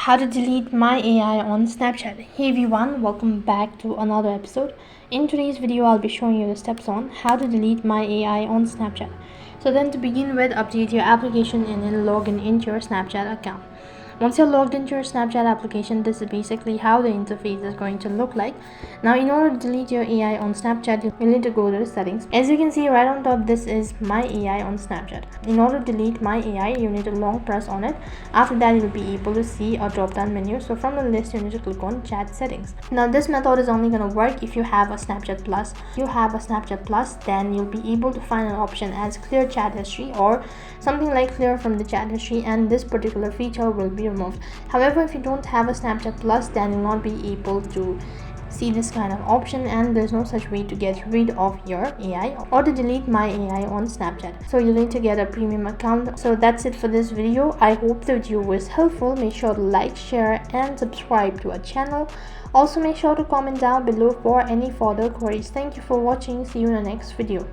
How to delete my AI on Snapchat. Hey everyone, welcome back to another episode. In today's video, I'll be showing you the steps on how to delete my AI on Snapchat. So then to begin with, update your application and then log into your Snapchat account. Once you're logged into your Snapchat application, this is basically how the interface is going to look like. Now in order to delete your AI on Snapchat, you need to go to the settings. As you can see right on top, this is my AI on Snapchat. In order to delete my AI, you need to long press on it. After that, you'll be able to see a drop down menu. So from the list, you need to click on chat settings. Now this method is only going to work if you have a Snapchat Plus. If you have a Snapchat Plus, then you'll be able to find an option as clear chat history or something like clear from the chat history, and this particular feature will be removed. However, if you don't have a Snapchat Plus, then you'll not be able to see this kind of option, and there's no such way to get rid of your AI or to delete my AI on Snapchat. So you need to get a premium account. So that's it for this video. I hope the video was helpful. Make sure to like, share and subscribe to our channel. Also make sure to comment down below for any further queries. Thank you for watching. See you in the next video.